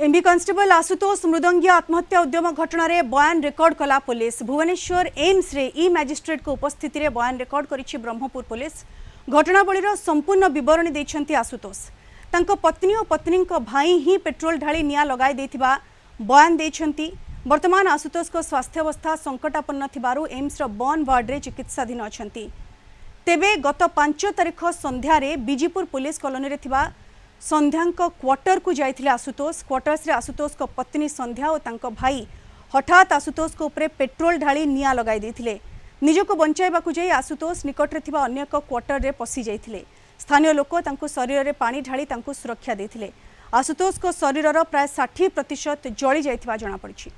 MB constable Ashutosh मृदंगी आत्महत्या उद्यम घटना रे बयान रेकर्ड कला पुलिस। भुवनेश्वर एम्स रे ई मैजिस्ट्रेट को उपस्थिति रे बयान रेकर्ड करिछि ब्रह्मपुर पुलिस। घटनावलीर संपूर्ण विवरणी दैछन्ति आशुतोष। तांको पत्नी और पत्नी भाई ही पेट्रोल ढाली निया लगाई देथिबा बयान दैछन्ति। वर्तमान आशुतोष को स्वास्थ्य अवस्था संकटापन्न थिबारु एम्स रो बर्न वार्ड रे चिकित्साधीन अछन्ति। तेबे गत 5 तारिख संध्या रे बीजीपुर पुलिस कॉलोनी रे थिबा संध्यांक क्वार्टर को जाइथिले आशुतोष। क्वार्टर्स रे आशुतोष को पत्नी संध्या और तांको भाई हठात आशुतोष को ऊपर पेट्रोल ढाली निया लगाई देथिले। निजको बंचाइबाकु जाई आशुतोष निकट रे थिबा अन्य एक क्वार्टर रे पसी जाइथिले। स्थानीय लोक तांको शरीर रे पानी ढाली तांको सुरक्षा देथिले। आशुतोष को शरीरर प्राय 60% जळी जाइथिबा जणा पड़िछि।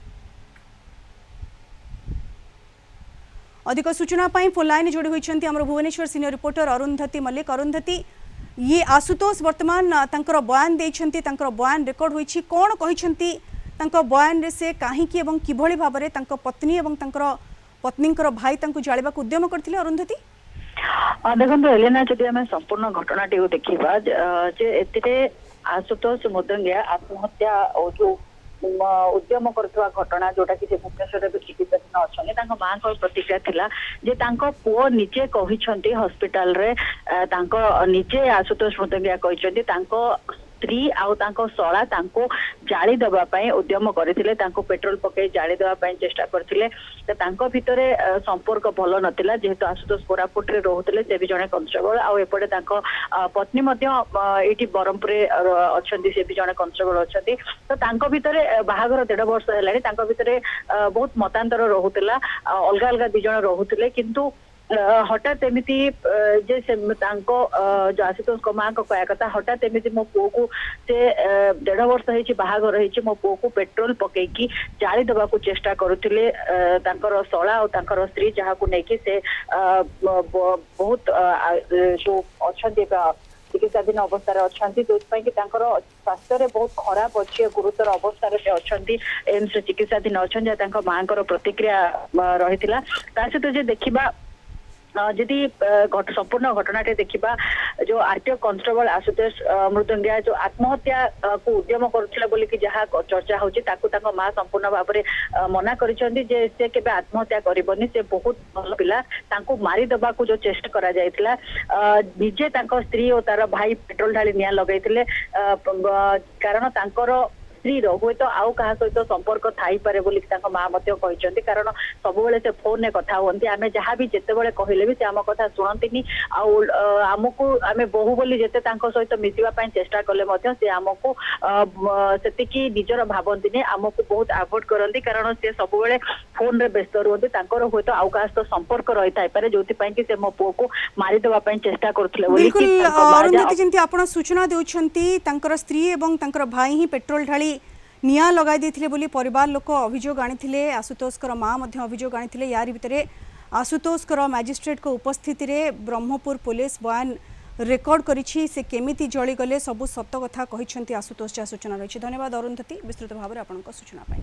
अधिक सूचना पाई फोन लाइन जोड़ी होइछन्ति हमर भुवनेश्वर सीनियर रिपोर्टर अरुंधति मल्लिक। अरुंधति, ये आशुतोष वर्तमान तांकर बयान देइछन्ति, तांकर बयान रेकर्ड होइछि, कोन कहिछन्ति तांकर बयान रे से काहीकि एवं किभଳି भाबरे तांकर पत्नी एवं तांकर पत्नींकर भाई तांको जाळिबा को उद्यम करथिले? अरुंधति देखो एलेना जदि आम संपूर्ण घटनाटी को देखा जे एतिरे आशुतोष मुदंगिया आत्महत्या जो उद्यम करथवा घटना जोटा कि भुवनेश्वर चिकित्साधीन अच्छा माँ को प्रतिक्रिया थिला जे तांको पुओ निजे कहिछन्ति हॉस्पिटल रे निजे आशुतोष मुदंगिया कहिछन्ति तांको स्त्री आउ तांको सळा तांको जाली दबा पई उद्यम करथिले, तांको पेट्रोल पके जाली दबा पई चेष्टा करथिले। त तांको भितरे संपर्क भलो नथिला जेहेतु आशुतोष कोरापुट रे रहउथिले, से भी जणे कॉन्स्टेबल आउ एपटे तांको पत्नी मध्ये एठी बरमपुर रे अछन्ती, से भी जणे कॉन्स्टेबल अछन्ती। त तांको भितरे बाहागर 1.5 वर्ष हेलानी तांको भितरे बहुत मतांतर रहउथिला, अलगा अलगा दि जण रहउथिले, किंतु हठात एमती जे जो आशुतोष को माँ को कहया कथा हठात एमती मो पुओ को से 1.5 वर्ष होइछि बाहागर होइछि मो पुओ को पेट्रोल पकेकी जाली दबा को चेष्टा करुथिले तांकर सळा और तांकर स्त्री जहा को नेकी से बहुत जो अछन्ती चिकित्साधीन अवस्था अच्छी जो कि स्वास्थ्य रे बहुत खराब अच्छी गुरुतर अवस्था अच्छी एम्स चिकित्साधीन अच्छा माँ प्रतिक्रिया रही सहित जे देखा जदि संपूर्ण घटनाटे देखा जो आरटीओ कांस्टेबल आशुतोष मृदंगिया जो आत्महत्या को उद्यम करुला बोली जहाँ चर्चा होची ताकू माँ संपूर्ण भाव में मना करिसेंती जे से केबे आत्महत्या करबनी, से बहुत भल पिला, तांको मारी दबा को जो चेष्टा करा जायतिला निजे तांको स्त्री और तार भाई पेट्रोल ढाली निया लगैतिले कारण तांकर स्त्री हुए तो आउ क्या सहित संपर्क थाई पारे बोली माँ कहते, कारण सब से फोन में कथा हमें आम जहाँ भी जिते कहले भी से आम कथा शुणती आमको आम बहु बोली जिते सहित मिसवाई चेष्टा कले से आमको से निजर भावती आमको बहुत अवॉइड करती, कारण से सब फोन रे व्यस्त रुहति हुए तो आउ क्या संपर्क रही थाई जो कि से मो पुओ को मारिदेवाई चेष्टा कर सूचना देउछन्ती स्त्री एवं भाई ही पेट्रोल ढाली निया लगाई देथिले बोली परिवार लोक अभियोग आनिथिले। आशुतोषकर माँ मध्ये अभियोग आनिथिले। यारी भितरे आशुतोषकर मैजिस्ट्रेट को उपस्थिति रे ब्रह्मपुर पुलिस बयान रेकर्ड करिछि, से केमिति जळी गले सबु सत्य कथा कहिछन्ती आशुतोष। सूचना रही। धन्यवाद अरुंधति विस्तृत भाव में आपनका सूचना पाई।